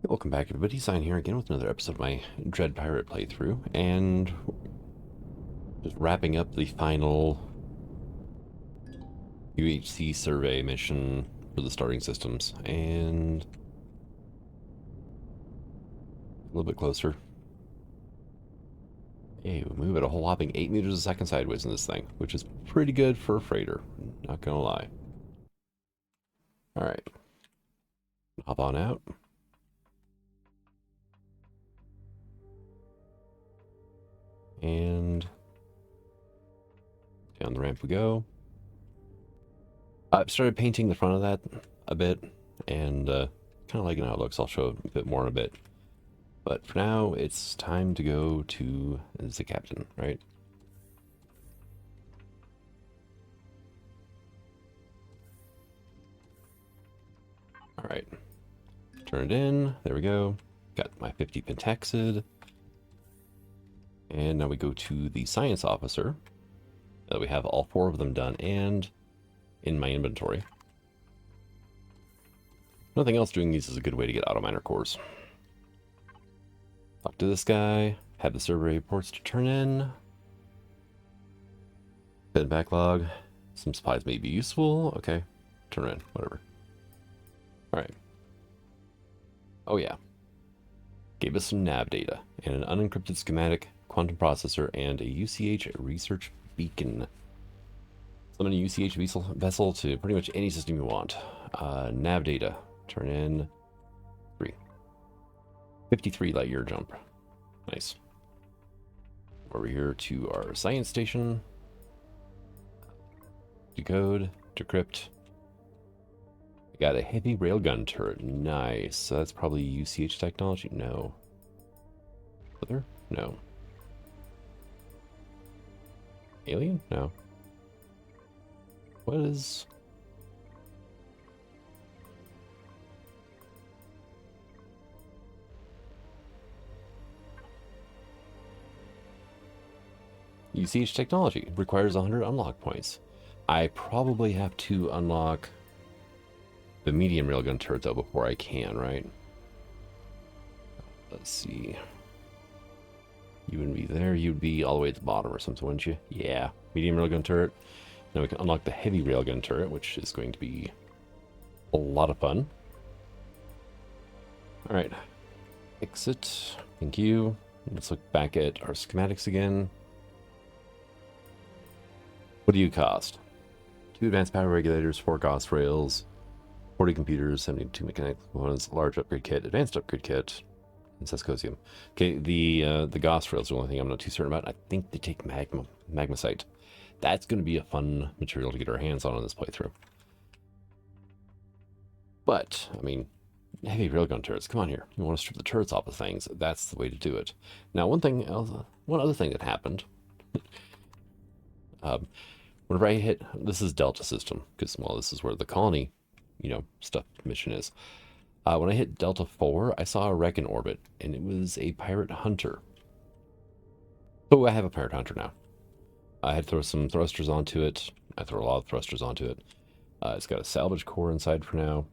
Welcome back, everybody. Sign here again with another episode of my Dread Pirate playthrough, and just wrapping up the final UHC survey mission for the starting systems, and a little bit closer. Hey, we move at a whole whopping 8 meters a second sideways in this thing, which is pretty good for a freighter, not gonna lie. Alright, hop on out. And down the ramp we go. I've started painting the front of that a bit, and kind of liking how it looks. I'll show a bit more in a bit. But for now, it's time to go to the captain, right? Alright. Turn it in. There we go. Got my 50 pentaxid. And now we go to the science officer. We have all 4 of them done and in my inventory. Nothing else, doing these is a good way to get auto miner cores. Talk to this guy. Have the survey reports to turn in. Bed backlog. Some supplies may be useful. Okay. Turn in. Whatever. Alright. Oh yeah. Gave us some nav data and an unencrypted schematic, quantum processor, and a UCH research beacon. Summon a UCH vessel to pretty much any system you want. Nav data. Turn in 3. 53 light year jump. Nice. Over here to our science station. Decode. Decrypt. We got a heavy railgun turret. Nice. So that's probably UCH technology? No. Other? No. Alien? No. What is... UCH technology requires 100 unlock points. I probably have to unlock the medium railgun turret though before I can, right? Let's see. You wouldn't be there. You'd be all the way at the bottom or something, wouldn't you? Yeah. Medium railgun turret. Now we can unlock the heavy railgun turret, which is going to be a lot of fun. All right. Exit. Thank you. Let's look back at our schematics again. What do you cost? 2 advanced power regulators, 4 GOS rails, 40 computers, 72 mechanical components, large upgrade kit, advanced upgrade kit, and Sescosium. Okay, the GOS rails are the only thing I'm not too certain about. I think they take magmasite. That's going to be a fun material to get our hands on this playthrough. But, I mean, heavy railgun turrets, come on here. You want to strip the turrets off of things, that's the way to do it. Now, one other thing that happened, whenever I hit, this is Delta system, because, well, this is where the colony, stuff mission is. When I hit Delta-4, I saw a wreck in orbit, and it was a pirate hunter. So I have a pirate hunter now. I had to throw some thrusters onto it. I throw a lot of thrusters onto it. It's got a salvage core inside for now.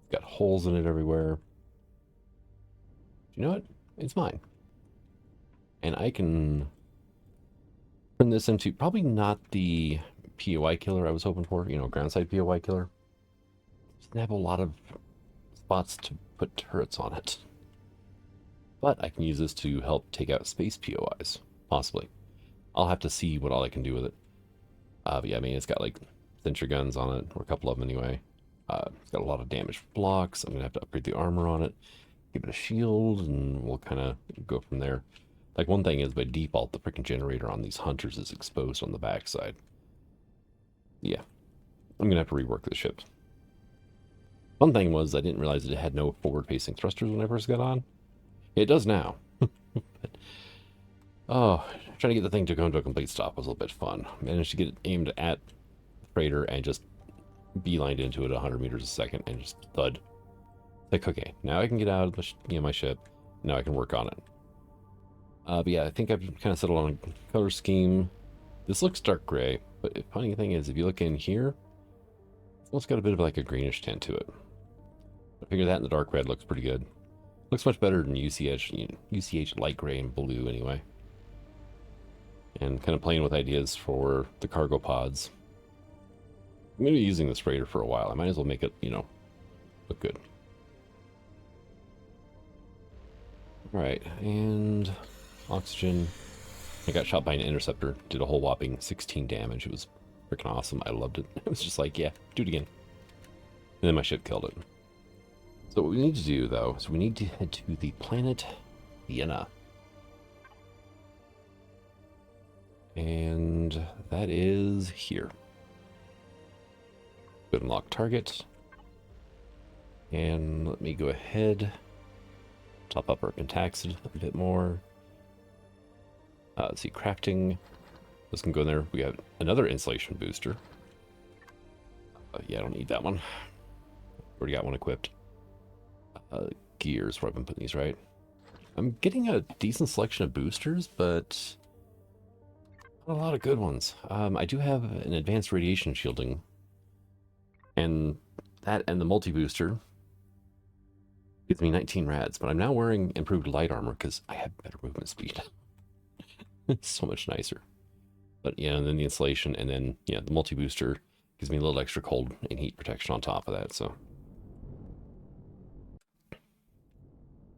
It's got holes in it everywhere. You know what? It's mine. And I can turn this into probably not the POI killer I was hoping for, groundside POI killer. Doesn't have a lot of spots to put turrets on it. But I can use this to help take out space POIs, possibly. I'll have to see what all I can do with it. But yeah, I mean, it's got like sentry guns on it, or a couple of them anyway. It's got a lot of damage blocks. I'm going to have to upgrade the armor on it, give it a shield, and we'll kind of go from there. Like, one thing is, by default, the freaking generator on these hunters is exposed on the backside. Yeah, I'm going to have to rework the ship. One thing was, I didn't realize that it had no forward-facing thrusters when I first got on. It does now. But, oh, trying to get the thing to go into a complete stop was a little bit fun. Managed to get it aimed at the freighter and just beelined into it 100 meters a second and just thud. Like, okay, now I can get out of my ship. Now I can work on it. But yeah, I think I've kind of settled on a color scheme. This looks dark gray, but the funny thing is, if you look in here, it's almost got a bit of like a greenish tint to it. I figure that in the dark red looks pretty good. Looks much better than UCH, UCH light gray and blue anyway. And kind of playing with ideas for the cargo pods. I'm going to be using this raider for a while. I might as well make it, look good. Alright, and oxygen. I got shot by an interceptor. Did a whole whopping 16 damage. It was freaking awesome. I loved it. It was just like, yeah, do it again. And then my ship killed it. So what we need to do, though, is we need to head to the planet Vienna. And that is here. Go to unlock target. And let me go ahead. Top up our pentaxid a bit more. Let's see, crafting. This can go in there. We have another insulation booster. Yeah, I don't need that one. Already got one equipped. Gears, where I've been putting these, right? I'm getting a decent selection of boosters, but not a lot of good ones. I do have an advanced radiation shielding, and that and the multi-booster gives me 19 rads, but I'm now wearing improved light armor because I have better movement speed. It's so much nicer. But yeah, and then the insulation, and then yeah, the multi-booster gives me a little extra cold and heat protection on top of that, so.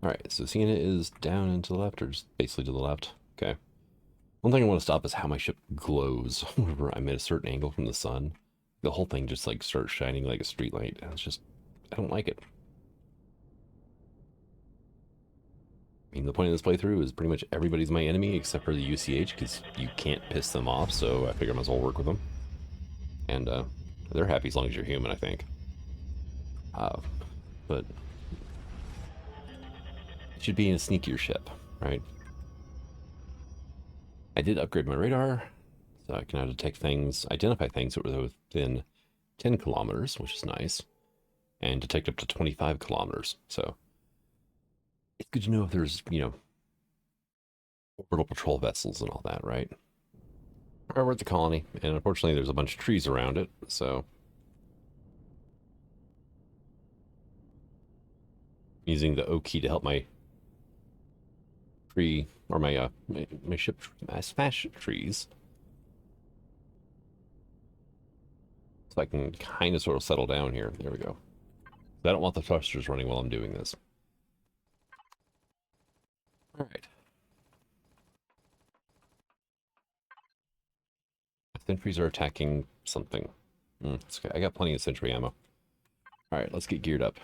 Alright, so Sienna is down and to the left, or just basically to the left. Okay. One thing I want to stop is how my ship glows whenever I'm at a certain angle from the sun. The whole thing just like starts shining like a street light. It's just, I don't like it. I mean, the point of this playthrough is pretty much everybody's my enemy except for the UCH, because you can't piss them off, so I figure I might as well work with them. And they're happy as long as you're human, I think. But it should be in a sneakier ship, right? I did upgrade my radar, so I can now detect things, identify things that were within 10 kilometers, which is nice, and detect up to 25 kilometers, so it's good to know if there's, orbital patrol vessels and all that, right? All right, we're at the colony, and unfortunately there's a bunch of trees around it, so I'm using the O key to help my tree, or my ship smash trees, so I can kind of sort of settle down here. There we go. I don't want the thrusters running while I'm doing this. All right. Sentries are attacking something. It's okay. I got plenty of sentry ammo. All right, let's get geared up.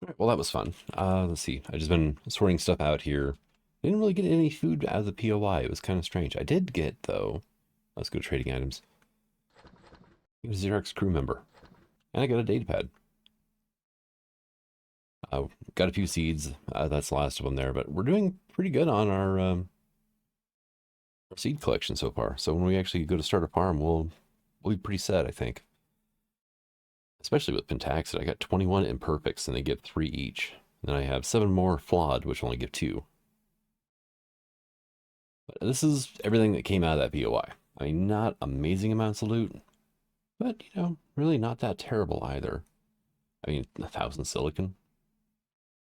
All right, well, that was fun. Let's see. I just been sorting stuff out here. Didn't really get any food out of the POI. It was kind of strange. I did get, though. Let's go to trading items. It was Xerox crew member. And I got a data pad. Got a few seeds. That's the last of them there. But we're doing pretty good on our seed collection so far. So when we actually go to start a farm, we'll be pretty set, I think. Especially with Pentaxid. I got 21 imperfects, and they give 3 each. And then I have 7 more flawed, which only give 2. But this is everything that came out of that POI. I mean, not amazing amounts of loot, but, you know, really not that terrible either. I mean, 1,000 silicon.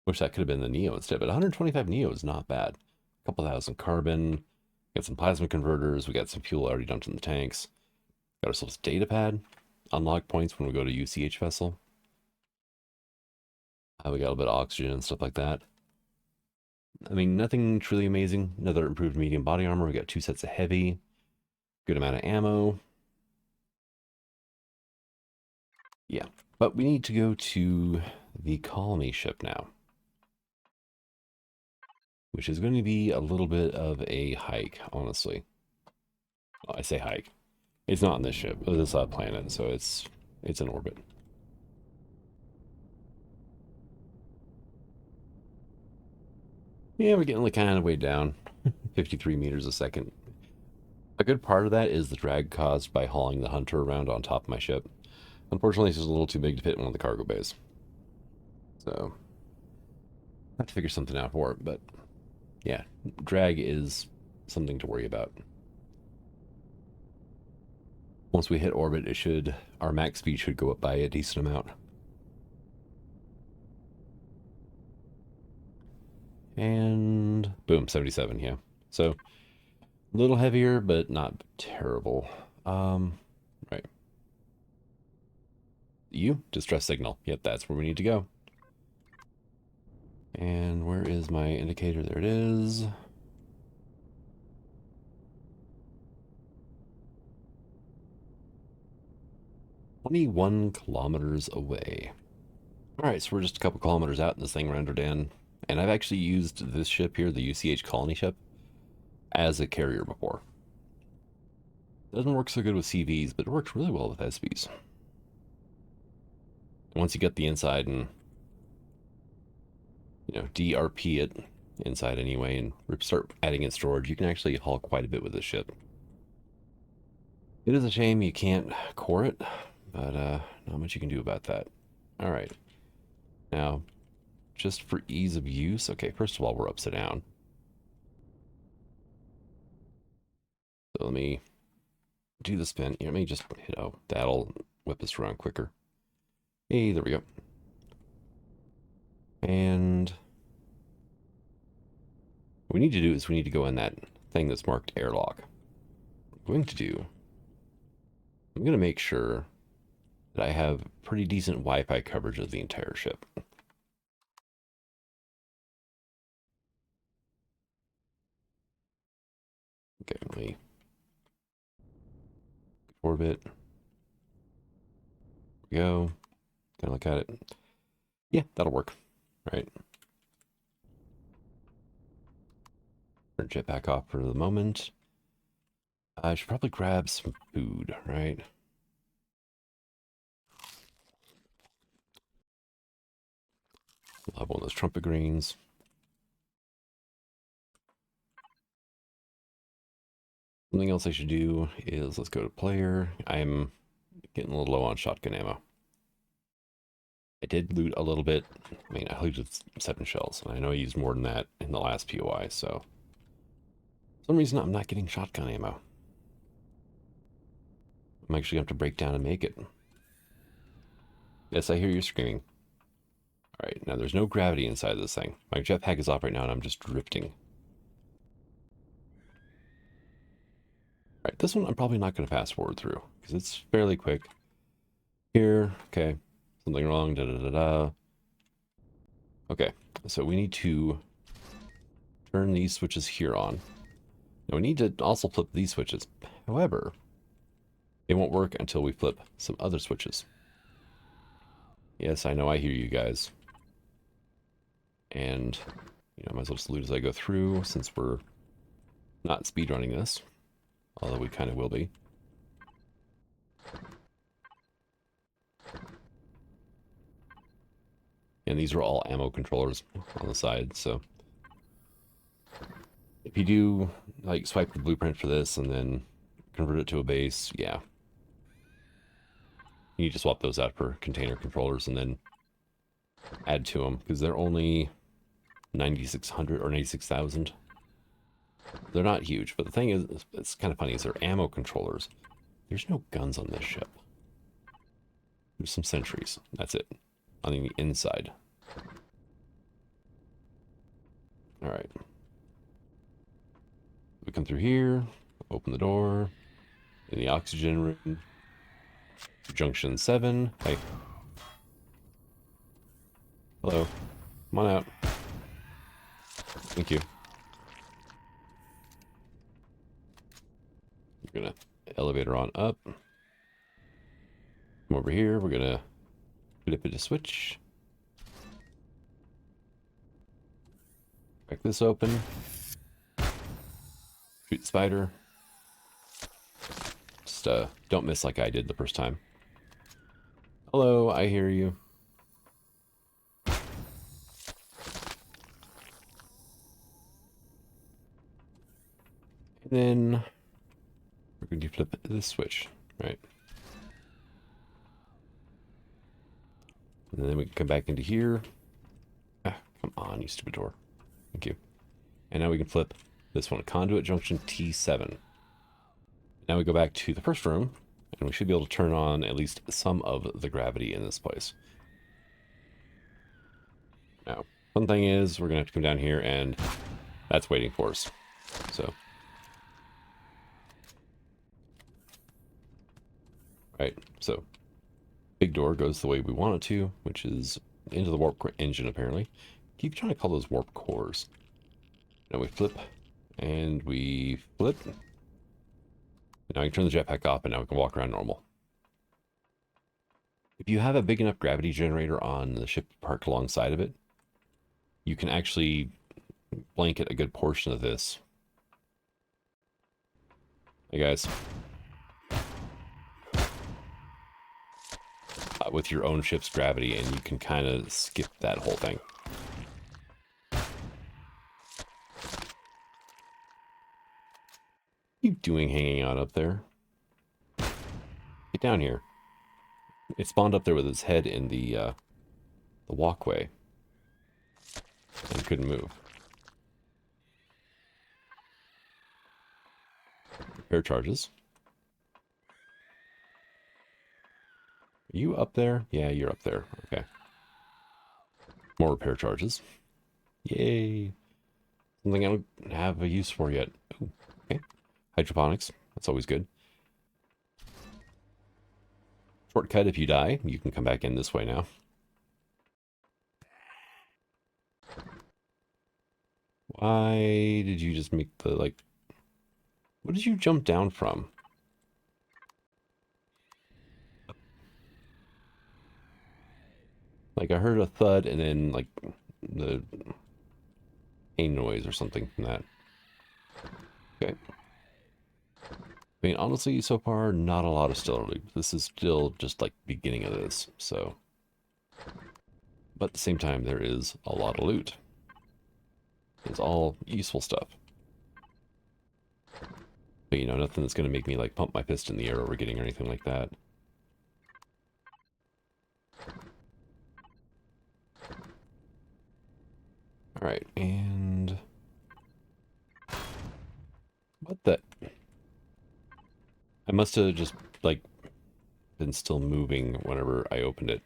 Wish that could have been the Neo instead, but 125 Neo is not bad. A couple thousand carbon. Got some plasma converters. We got some fuel already dumped in the tanks. Got ourselves a data pad. Unlock points when we go to UCH vessel. We got a little bit of oxygen and stuff like that. I mean, nothing truly amazing. Another improved medium body armor. We got 2 sets of heavy. Good amount of ammo. Yeah, but we need to go to the colony ship now, which is going to be a little bit of a hike, honestly. Well, I say hike. It's not on this ship, this planet, so it's in orbit. Yeah, we're getting like kind of way down, 53 meters a second. A good part of that is the drag caused by hauling the Hunter around on top of my ship. Unfortunately, it's just a little too big to fit in one of the cargo bays. So, I have to figure something out for it, but yeah, drag is something to worry about. Once we hit orbit, our max speed should go up by a decent amount. And boom, 77, yeah. So, a little heavier, but not terrible. Right. Distress signal. Yep, that's where we need to go. And where is my indicator? There it is. "21 kilometers away." All right, so we're just a couple kilometers out, and this thing rendered in. And I've actually used this ship here, the UCH colony ship, as a carrier before. Doesn't work so good with CVs, but it works really well with SVs. Once you get the inside and, you know, DRP it inside anyway and start adding in storage, you can actually haul quite a bit with this ship. It is a shame you can't core it, but not much you can do about that. All right. Now, just for ease of use, okay, first of all, we're upside down. So let me do the spin. Let me just hit, oh, that'll whip us around quicker. Hey, there we go. And what we need to do is we need to go in that thing that's marked airlock. What I'm going to make sure that I have pretty decent Wi-Fi coverage of the entire ship. Okay, let me orbit. There we go. Kind of look at it. Yeah, that'll work. All right. Turn jetpack off for the moment. I should probably grab some food, right? I'll have one of those trumpet greens. Something else I should do is let's go to player. I'm getting a little low on shotgun ammo. I did loot a little bit. I mean, I looted 7 shells, and I know I used more than that in the last POI, so for some reason I'm not getting shotgun ammo. I'm actually going to have to break down and make it. Yes, I hear you screaming. All right, now there's no gravity inside this thing. My jetpack is off right now, and I'm just drifting. All right, this one I'm probably not going to fast forward through, because it's fairly quick. Here, okay, something wrong, da-da-da-da. Okay, so we need to turn these switches here on. Now we need to also flip these switches. However, it won't work until we flip some other switches. Yes, I know, I hear you guys. And, might as well just loot as I go through since we're not speedrunning this. Although we kind of will be. And these are all ammo controllers on the side, so if you do like swipe the blueprint for this and then convert it to a base, yeah, you need to swap those out for container controllers and then add to them because they're only 9,600 or 96,000. They're not huge, but the thing is, it's kind of funny, is they're ammo controllers. There's no guns on this ship. There's some sentries. That's it. On the inside. All right. We come through here, open the door, in the oxygen room, junction 7. Hey. Hello. Come on out. Thank you. We're gonna elevator on up. Come over here. We're gonna flip it to switch. Crack this open. Shoot the spider. Just don't miss like I did the first time. Hello, I hear you. And then we're going to flip this switch, right? And then we can come back into here. Ah, come on, you stupid door. Thank you. And now we can flip this one, conduit junction T7. Now we go back to the first room, and we should be able to turn on at least some of the gravity in this place. Now, one thing is, we're going to have to come down here, and that's waiting for us. So, right, so big door goes the way we want it to, which is into the warp engine, apparently. Keep trying to call those warp cores. Now we flip, and we flip. Now we can turn the jetpack off, and now we can walk around normal. If you have a big enough gravity generator on the ship parked alongside of it, you can actually blanket a good portion of this. Hey guys. With your own ship's gravity, and you can kind of skip that whole thing. What are you doing hanging out up there? Get down here. It spawned up there with its head in the walkway. And couldn't move. Repair charges. Are you up there? Yeah, you're up there. Okay. More repair charges. Yay. Something I don't have a use for yet. Ooh, okay. Hydroponics. That's always good. Shortcut if you die. You can come back in this way now. Why did you just make the, like... What did you jump down from? Like, I heard a thud and then, like, the pain noise or something from that. Okay. I mean, honestly, so far, not a lot of stellar loot. This is still just, like, beginning of this, so... But at the same time, there is a lot of loot. It's all useful stuff. But, nothing that's going to make me, like, pump my fist in the air over getting or anything like that. Alright, and... What the... I must have just, like, been still moving whenever I opened it.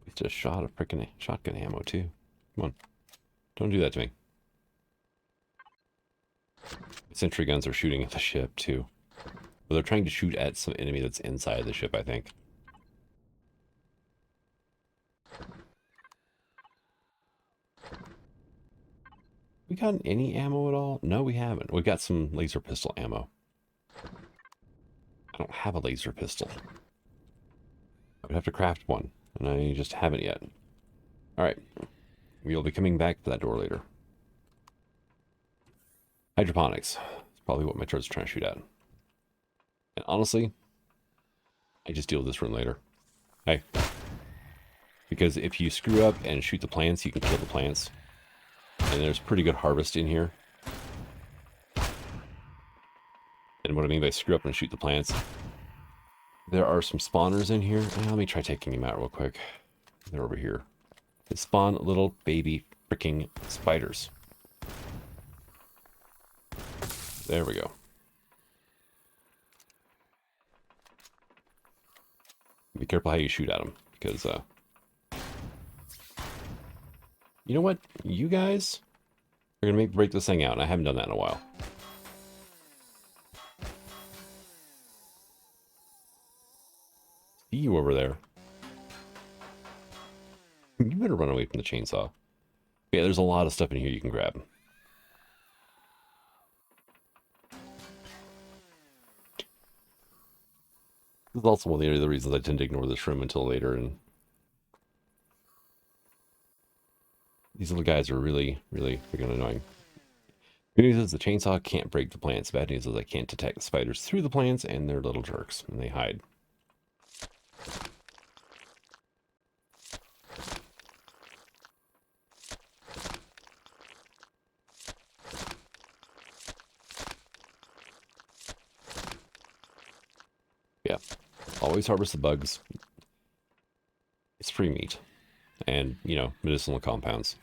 We just shot a frickin' shotgun ammo, too. Come on. Don't do that to me. Sentry guns are shooting at the ship, too. But they're trying to shoot at some enemy that's inside the ship, I think. We gotten any ammo at all? No, we haven't. We got some laser pistol ammo. I don't have a laser pistol. I would have to craft one, and I just haven't yet. Alright. We'll be coming back to that door later. Hydroponics. It's probably what my turret's trying to shoot at. And honestly, I just deal with this room later. Hey. Because if you screw up and shoot the plants, you can kill the plants. And there's pretty good harvest in here. And what I mean by screw up and shoot the plants, there are some spawners in here. Let me try taking them out real quick. They're over here. They spawn little baby freaking spiders. There we go. Be careful how you shoot at them, because, you know what? You guys are going to break this thing out, and I haven't done that in a while. See you over there. You better run away from the chainsaw. Yeah, there's a lot of stuff in here you can grab. This is also one of the other reasons I tend to ignore this room until later, and these little guys are really, really freaking annoying. Good news is the chainsaw can't break the plants. Bad news is I can't detect the spiders through the plants, and they're little jerks, and they hide. Yeah, always harvest the bugs. It's free meat. And, you know, medicinal compounds.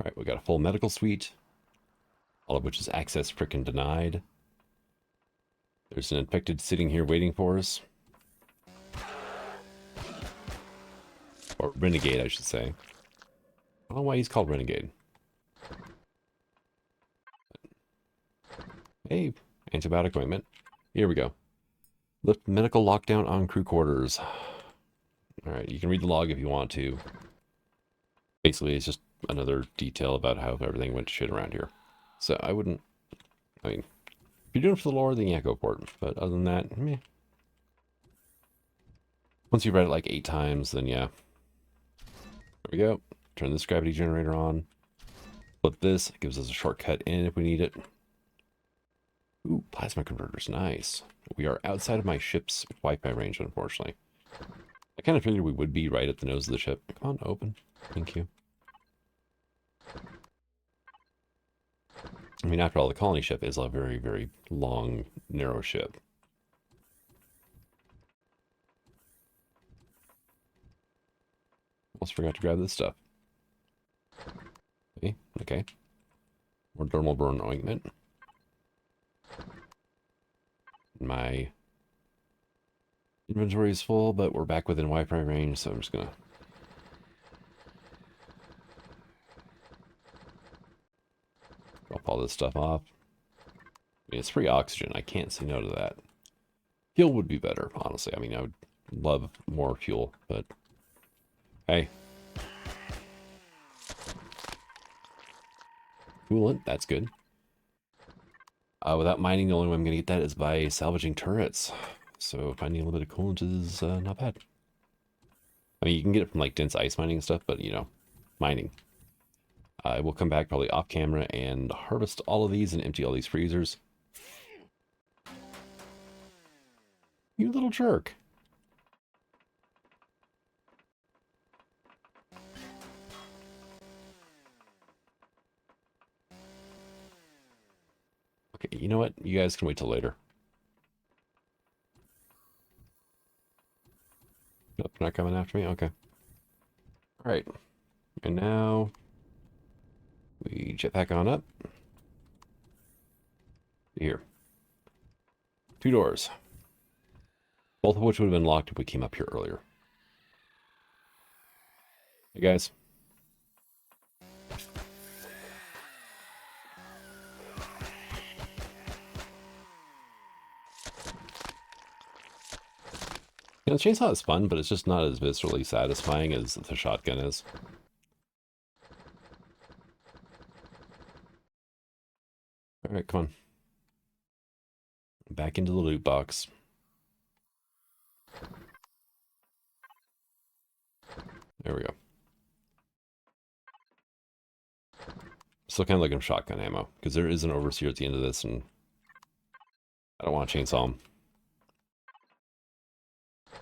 Alright, we got a full medical suite. All of which is access frickin' denied. There's an infected sitting here waiting for us. Or renegade, I should say. I don't know why he's called renegade. Hey, antibiotic ointment. Here we go. Lift medical lockdown on crew quarters. Alright, you can read the log if you want to. Basically, it's just another detail about how everything went to shit around here. So I wouldn't... I mean, if you're doing it for the lore, then yeah, go for it. But other than that, meh. Once you've read it like 8 times, then yeah. There we go. Turn this gravity generator on. Flip this. It gives us a shortcut in if we need it. Ooh, plasma converters. Nice. We are outside of my ship's Wi-Fi range, unfortunately. I kind of figured we would be right at the nose of the ship. Come on, open. Thank you. I mean, after all, the colony ship is a very, very long, narrow ship. Almost forgot to grab this stuff. Okay. More dermal burn ointment. My inventory is full, but we're back within Wi-Fi range, so I'm just gonna... drop all this stuff off. I mean, it's free oxygen. I can't say no to that. Fuel would be better, honestly. I mean, I would love more fuel, but... hey. Coolant, that's good. Without mining, the only way I'm going to get that is by salvaging turrets. So finding a little bit of coolant is not bad. I mean, you can get it from like dense ice mining and stuff, but you know, mining. I will come back probably off camera and harvest all of these and empty all these freezers. You little jerk. Okay, you know what? You guys can wait till later. Nope, not coming after me? Okay. Alright. And now... we jetpack on up. Here. 2 doors. Both of which would have been locked if we came up here earlier. Hey guys. You know, the chainsaw is fun, but it's just not as viscerally satisfying as the shotgun is. Alright, come on. Back into the loot box. There we go. Still kind of looking for shotgun ammo, because there is an overseer at the end of this, and I don't want to chainsaw him.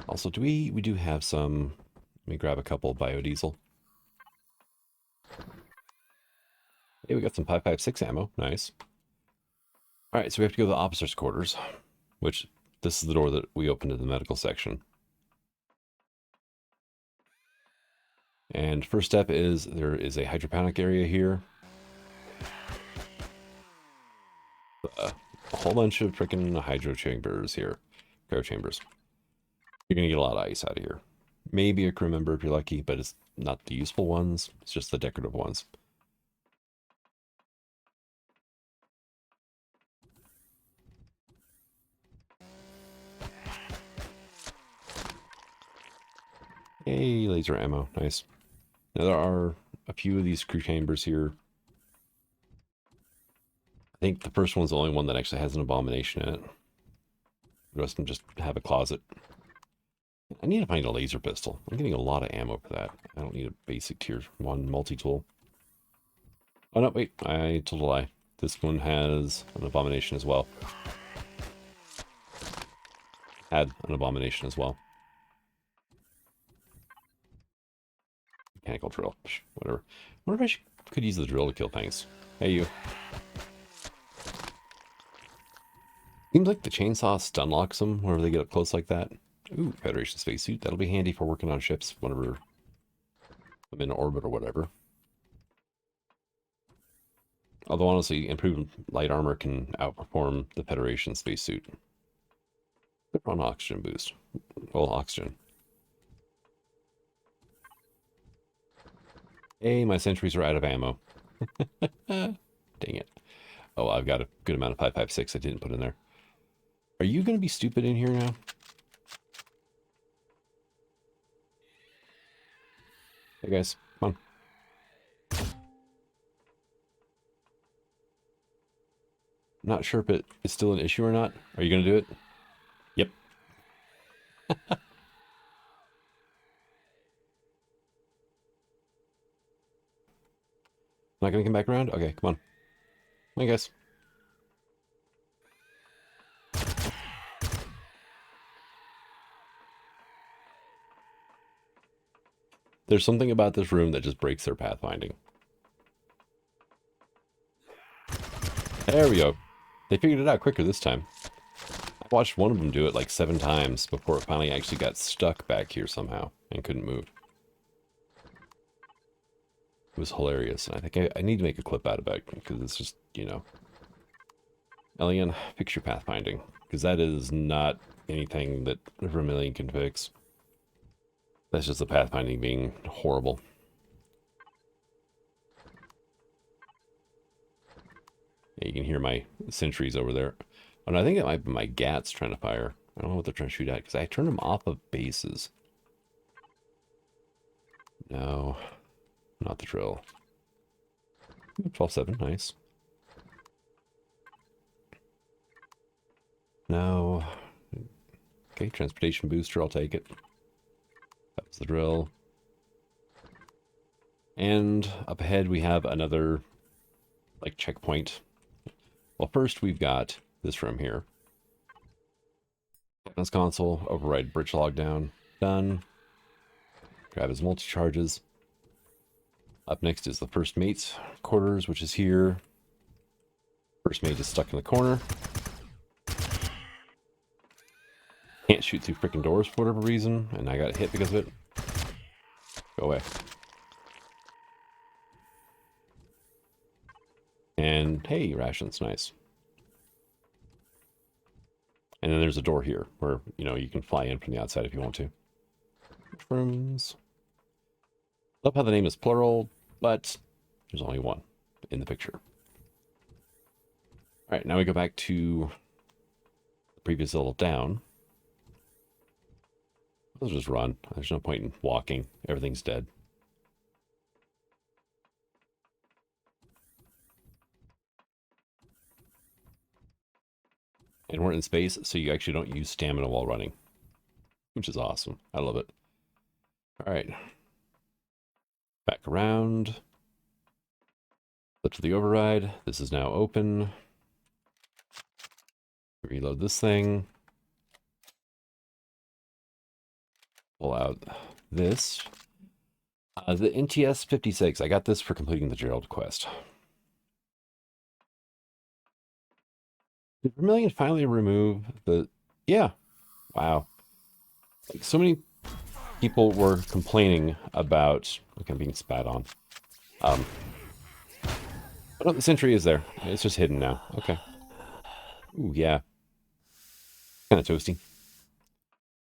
Also, we do have some... Let me grab a couple biodiesel. Hey, we got some 5.56 ammo. Nice. Alright, so we have to go to the officer's quarters, which this is the door that we opened in the medical section. And first step is there is a hydroponic area here. A whole bunch of freaking hydro chambers here. Cryo chambers. You're going to get a lot of ice out of here. Maybe a crew member if you're lucky, but it's not the useful ones. It's just the decorative ones. Hey, laser ammo. Nice. Now there are a few of these crew chambers here. I think the first one's the only one that actually has an abomination in it. The rest of them just have a closet. I need to find a laser pistol. I'm getting a lot of ammo for that. I don't need a basic tier 1 multi-tool. Oh no, wait, I told a lie. This one has an abomination as well. Had an abomination as well. Mechanical drill. Whatever. I wonder if I could use the drill to kill things. Hey, you. Seems like the chainsaw stun locks them whenever they get up close like that. Ooh, Federation spacesuit. That'll be handy for working on ships whenever I'm in orbit or whatever. Although honestly, improved light armor can outperform the Federation spacesuit. Put on oxygen boost. Well, oxygen. Hey, my sentries are out of ammo. Dang it. Oh, I've got a good amount of 5.56 I didn't put in there. Are you going to be stupid in here now? Hey guys, come on. Not sure if it is still an issue or not. Are you going to do it? Yep. Not going to come back around? Okay, come on. Come on, guys. There's something about this room that just breaks their pathfinding. There we go. They figured it out quicker this time. I watched one of them do it like 7 times before it finally actually got stuck back here somehow and couldn't move. It was hilarious. And I think I need to make a clip out of it because it's just, you know. Elian, fix your pathfinding. Because that is not anything that Vermilion can fix. That's just the pathfinding being horrible. Yeah, you can hear my sentries over there. Oh, no, I think it might be my GATs trying to fire. I don't know what they're trying to shoot at because I turned them off of bases. No, not the drill. 12-7, nice. No. Okay, transportation booster, I'll take it. That was the drill. And up ahead we have another, like, checkpoint. Well, first we've got this room here. Captain's console, override bridge lockdown, done. Grab his multi-charges. Up next is the first mate's quarters, which is here. First mate is stuck in the corner. Can't shoot through freaking doors for whatever reason, and I got hit because of it. Go away. And hey, rations, nice. And then there's a door here where, you know, you can fly in from the outside if you want to. Rooms. Love how the name is plural, but there's only one in the picture. All right, now we go back to the previous level down. Let's just run. There's no point in walking. Everything's dead. And we're in space, so you actually don't use stamina while running, which is awesome. I love it. All right. Back around. Flip to the override. This is now open. Reload this thing. Pull out this. The NTS 56. I got this for completing the Gerald quest. Did Vermilion finally remove the... Yeah. Wow. Like, so many people were complaining about... Look, I'm being spat on. Oh, the sentry is there. It's just hidden now. Okay. Ooh, yeah. Kind of toasty.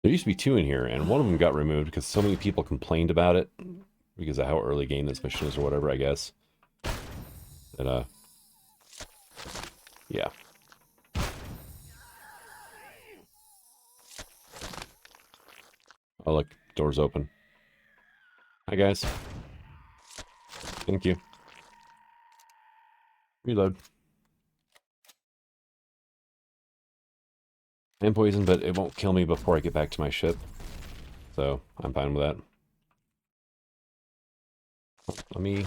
There used to be two in here, and one of them got removed because so many people complained about it because of how early game this mission is or whatever, I guess. That, yeah. Oh, look, door's open. Hi, guys. Thank you. Reload. I'm poisoned, but it won't kill me before I get back to my ship. So, I'm fine with that. Let me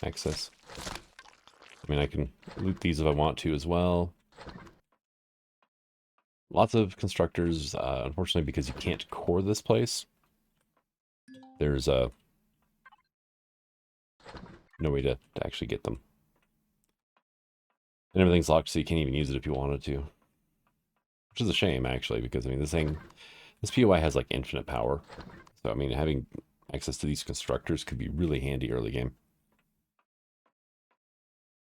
access. I mean, I can loot these if I want to as well. Lots of constructors, unfortunately, because you can't core this place. There's no way to actually get them. And everything's locked, so you can't even use it if you wanted to. Which is a shame, actually, because, I mean, this POI has, like, infinite power. So, I mean, having access to these constructors could be really handy early game.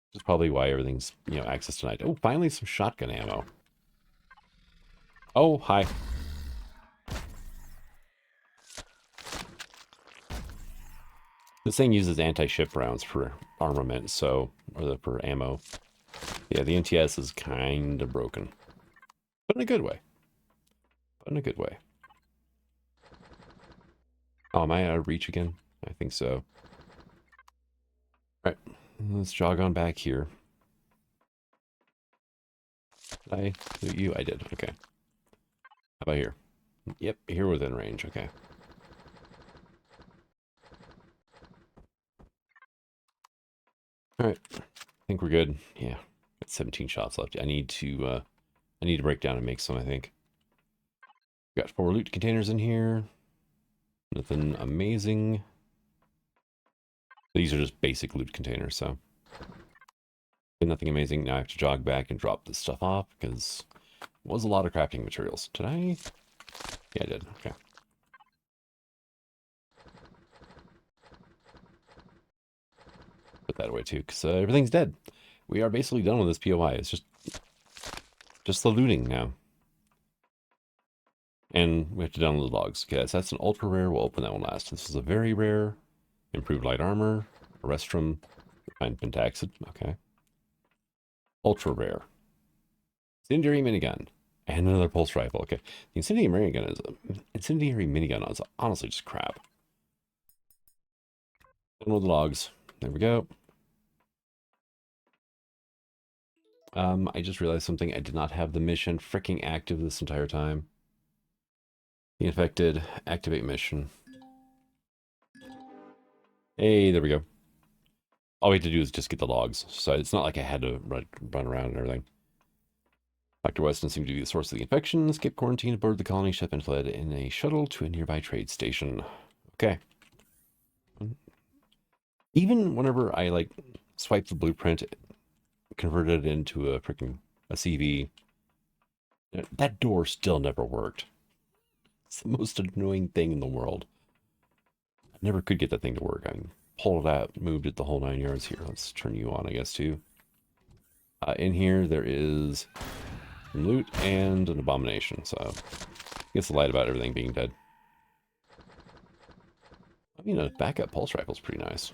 Which is probably why everything's, you know, access tonight. Oh, finally some shotgun ammo. Oh, hi. This thing uses anti-ship rounds for armament, so, or for ammo. Yeah, the NTS is kind of broken. But in a good way. But in a good way. Oh, am I out of reach again? I think so. Alright, let's jog on back here. Did I loot you? I did, okay. How about here? Yep, here within range, okay. Alright, I think we're good. Yeah, got 17 shots left. I need to break down and make some, I think. Got 4 loot containers in here. Nothing amazing. These are just basic loot containers, so. Nothing amazing. Now I have to jog back and drop this stuff off, because it was a lot of crafting materials. Did I? Yeah, I did. Okay. Put that away, too, because everything's dead. We are basically done with this POI. It's just the looting now. And we have to download the logs. Okay, so that's an ultra rare. We'll open that one last. This is a very rare. Improved light armor. Restrum. Refined pentaxid. Okay. Ultra rare. Incendiary minigun. And another pulse rifle. Okay. The incendiary minigun is honestly just crap. Download the logs. There we go. I just realized something. I did not have the mission freaking active this entire time. The infected. Activate mission. Hey, there we go. All we had to do is just get the logs. So it's not like I had to run around and everything. Dr. Weston seemed to be the source of the infection. Escaped quarantine aboard the colony ship and fled in a shuttle to a nearby trade station. Okay. Even whenever I, like, swiped the blueprint, converted it into a freaking CV, that door still never worked. It's the most annoying thing in the world. I never could get that thing to work. I pulled it out, moved it the whole 9 yards here. Let's turn you on, I guess, too. In here, there is some loot and an abomination, so I guess the light about everything being dead. I mean, a backup pulse rifle is pretty nice.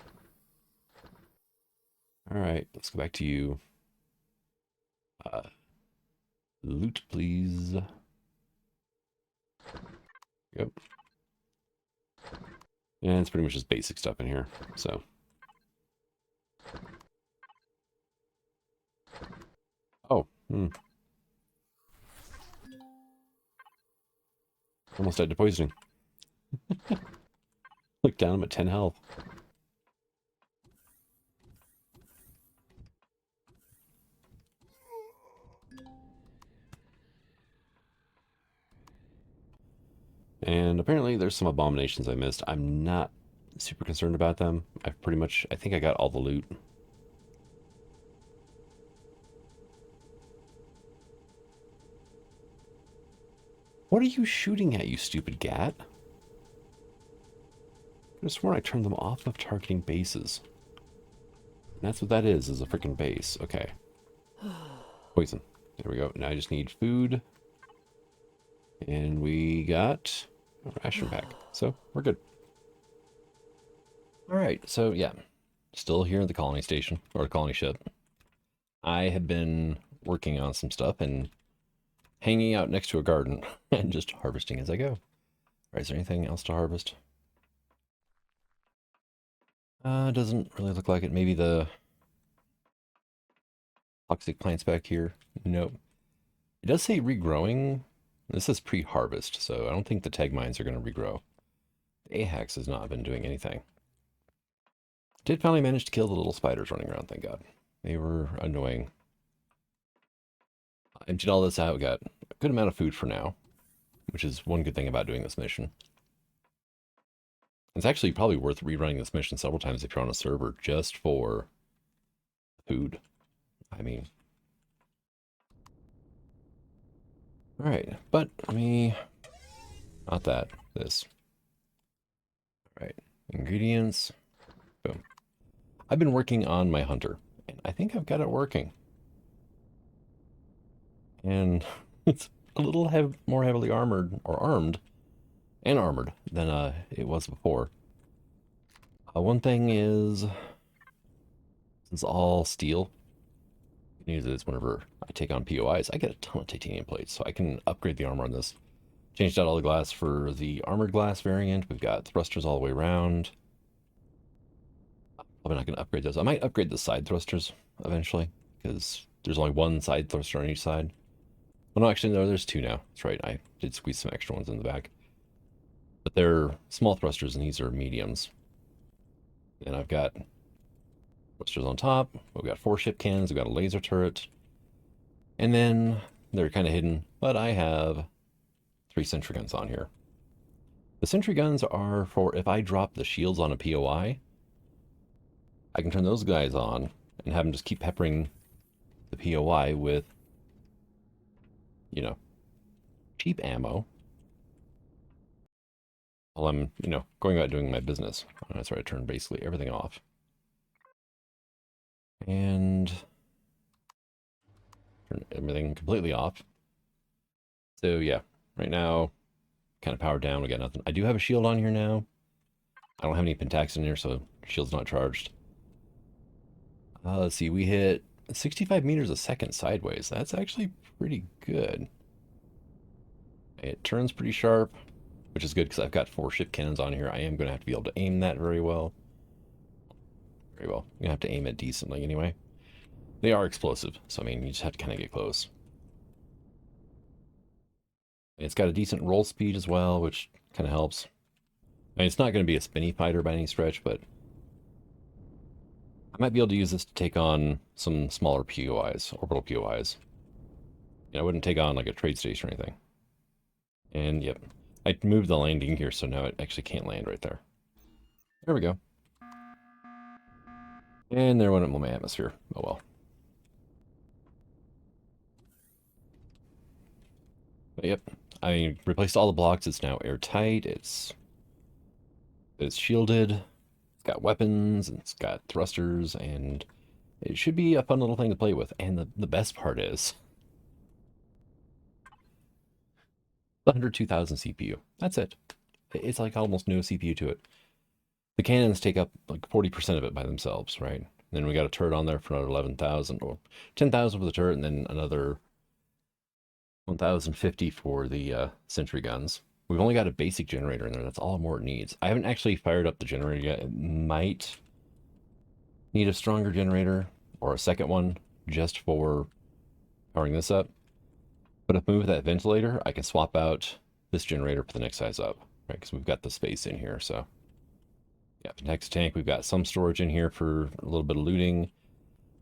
Alright, let's go back to you. Loot, please. Yep. And it's pretty much just basic stuff in here, so. Oh, Almost died to poisoning. Look down, I'm at 10 health. And apparently there's some abominations I missed. I'm not super concerned about them. I think I got all the loot. What are you shooting at, you stupid gat? I could have sworn I turned them off of targeting bases. And that's what that is a freaking base. Okay. Poison. There we go. Now I just need food. And we got a ration pack. So we're good. Alright, so yeah. Still here at the colony station, or colony ship. I have been working on some stuff and hanging out next to a garden and just harvesting as I go. Alright, is there anything else to harvest? Doesn't really look like it. Maybe the toxic plants back here. Nope. It does say regrowing. This is pre-harvest, so I don't think the tag mines are going to regrow. The Ahax has not been doing anything. Did finally manage to kill the little spiders running around, thank God. They were annoying. Emptied all this out, got a good amount of food for now, which is one good thing about doing this mission. It's actually probably worth rerunning this mission several times if you're on a server just for food. I mean... Alright, but let me... Not that, this. Alright, ingredients. Boom. I've been working on my hunter, and I think I've got it working. And it's a little more heavily armored, or armed, and armored than it was before. One thing is, it's all steel. The news is whenever I take on POIs, I get a ton of titanium plates, so I can upgrade the armor on this. Changed out all the glass for the armored glass variant. We've got thrusters all the way around. I'm not going to upgrade those. I might upgrade the side thrusters eventually, because there's only one side thruster on each side. Well, no, actually, no, there's two now. That's right. I did squeeze some extra ones in the back. But they're small thrusters, and these are mediums. And I've got thrusters on top. We've got 4 ship cannons. We've got a laser turret. And then they're kind of hidden, but I have 3 sentry guns on here. The sentry guns are for if I drop the shields on a POI, I can turn those guys on and have them just keep peppering the POI with, you know, cheap ammo while I'm, going about doing my business. That's right, I turn basically everything off. And turn everything completely off. So yeah, right now, kind of powered down. We got nothing. I do have a shield on here now. I don't have any pentax in here, so shield's not charged. Let's see, we hit 65 meters a second sideways. That's actually pretty good. It turns pretty sharp, which is good because I've got 4 ship cannons on here. I am going to have to be able to aim that very well. Very well. I'm going to have to aim it decently anyway. They are explosive, so I mean, you just have to kind of get close. It's got a decent roll speed as well, which kind of helps. I mean, it's not going to be a spinny fighter by any stretch, but I might be able to use this to take on some smaller POIs, orbital POIs. I wouldn't take on like a trade station or anything. And yep, I moved the landing here, so now it actually can't land right there. There we go. And there went up my atmosphere. Oh well. But yep, I replaced all the blocks. It's now airtight. It's shielded. It's got weapons, and it's got thrusters, and it should be a fun little thing to play with. And the best part is 102,000 CPU. That's it. It's like almost no CPU to it. The cannons take up like 40% of it by themselves, right? And then we got a turret on there for another 11,000 or 10,000 for the turret, and then another 1,050 for the sentry guns. We've only got a basic generator in there. That's all Mort needs. I haven't actually fired up the generator yet. It might need a stronger generator or a second one just for powering this up. But if I move that ventilator, I can swap out this generator for the next size up, right? Because we've got the space in here, so. Yeah, next tank, we've got some storage in here for a little bit of looting.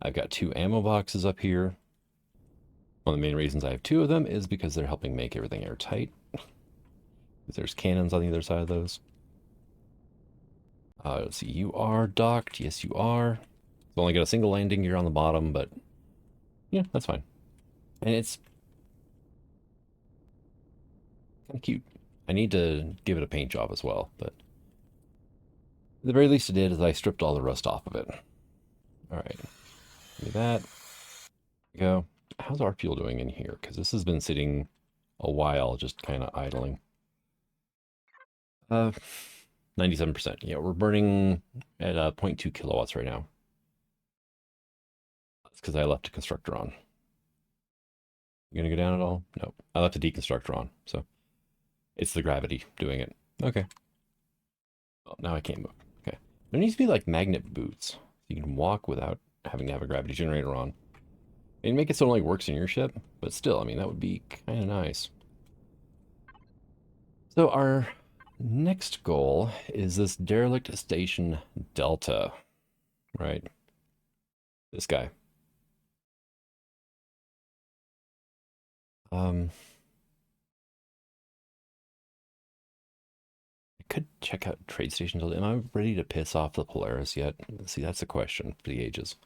I've got 2 ammo boxes up here. One of the main reasons I have 2 of them is because they're helping make everything airtight. There's cannons on the other side of those. Let's see, you are docked. Yes, you are. It's only got a single landing gear on the bottom, but yeah, that's fine. And it's kind of cute. I need to give it a paint job as well, but at the very least I did is I stripped all the rust off of it. All right, do that. Go. How's our fuel doing in here? Because this has been sitting a while, just kind of idling. 97%. Yeah, we're burning at 0.2 kilowatts right now. That's because I left a constructor on. You gonna go down at all? No, I left a deconstructor on, so it's the gravity doing it. Okay. Well, now I can't move. Okay. There needs to be like magnet boots. So you can walk without having to have a gravity generator on. And make it so it only works in your ship, but still, I mean, that would be kind of nice. So our next goal is this derelict station Delta, right? This guy. I could check out trade stations. Am I ready to piss off the Polaris yet? See, that's the question for the ages.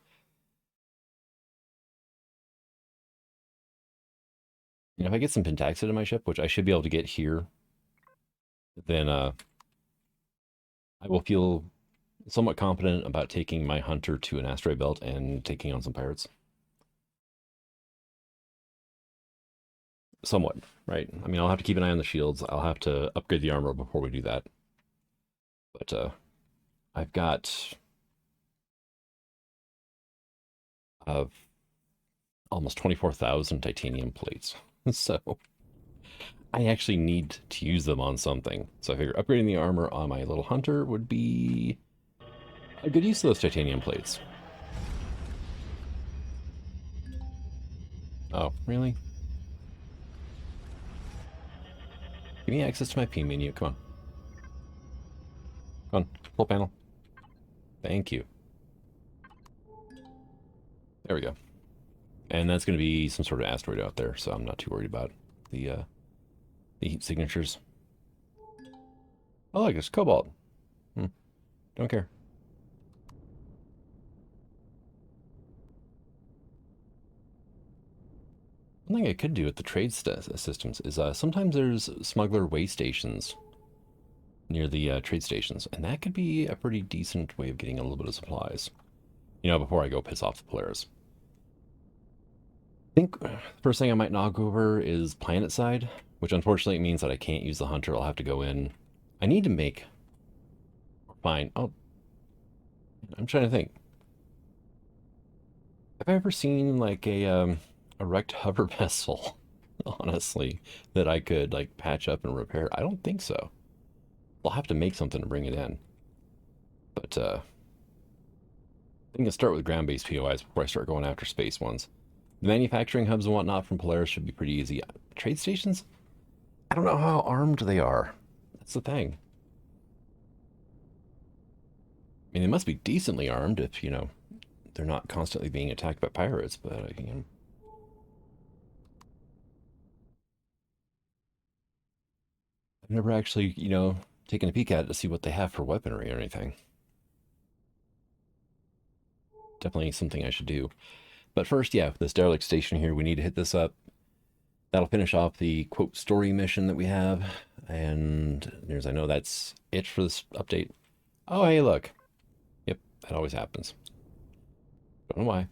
You know, if I get some pentaxid in my ship, which I should be able to get here, then I will feel somewhat confident about taking my hunter to an asteroid belt and taking on some pirates. Somewhat, right? I mean, I'll have to keep an eye on the shields. I'll have to upgrade the armor before we do that. But I've got almost 24,000 titanium plates. So I actually need to use them on something. So I figure upgrading the armor on my little hunter would be a good use of those titanium plates. Oh, really? Give me access to my P menu. Come on. Come on. Full panel. Thank you. There we go. And that's going to be some sort of asteroid out there, so I'm not too worried about the heat signatures. Oh, look, it's cobalt. Don't care. One thing I could do with the trade systems is sometimes there's smuggler way stations near the trade stations, and that could be a pretty decent way of getting a little bit of supplies. You know, before I go piss off the Polaris. I think the first thing I might knock over is planet side, which unfortunately means that I can't use the hunter. I'll have to go in. I need to make... Fine. Oh, I'm trying to think. Have I ever seen like a wrecked hover vessel, honestly, that I could like patch up and repair? I don't think so. I'll have to make something to bring it in. But I think I'll start with ground-based POIs before I start going after space ones. The manufacturing hubs and whatnot from Polaris should be pretty easy. Trade stations? I don't know how armed they are. That's the thing. I mean, they must be decently armed if, you know, they're not constantly being attacked by pirates, but, you know. I've never actually, you know, taken a peek at it to see what they have for weaponry or anything. Definitely something I should do. But first, yeah, this derelict station here, we need to hit this up. That'll finish off the, quote, story mission that we have. And there's, I know that's it for this update. Oh, hey, look. Yep, that always happens. Don't know why.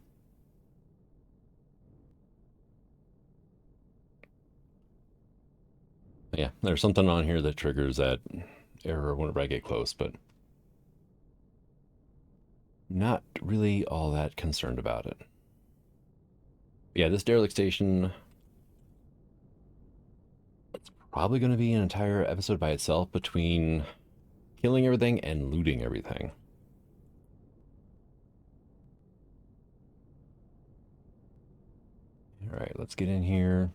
Yeah, there's something on here that triggers that error whenever I get close, but not really all that concerned about it. Yeah, this derelict station, it's probably going to be an entire episode by itself between killing everything and looting everything. All right, let's get in here.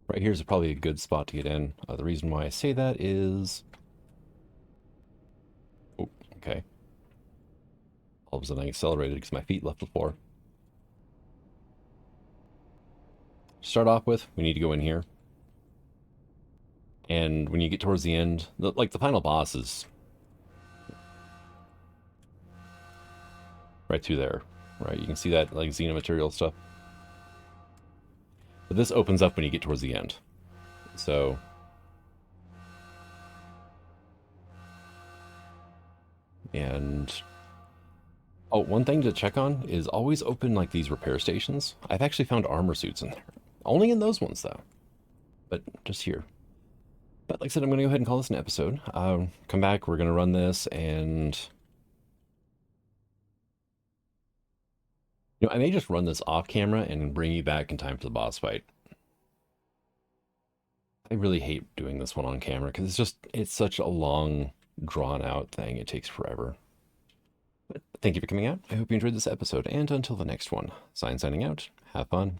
Right here's probably a good spot to get in. The reason why I say that is... Oh, okay. All of a sudden I accelerated because my feet left the floor. To start off with, we need to go in here. And when you get towards the end, like the final boss is right through there, right? You can see that like xenomaterial stuff. But this opens up when you get towards the end. So, and oh, one thing to check on is always open like these repair stations. I've actually found armor suits in there. Only in those ones though, but just here. But like I said, I'm going to go ahead and call this an episode. Come back, we're going to run this, and I may just run this off camera and bring you back in time for the boss fight. I really hate doing this one on camera because it's such a long, drawn out thing. It takes forever. But thank you for coming out. I hope you enjoyed this episode, and until the next one, signing out. Have fun.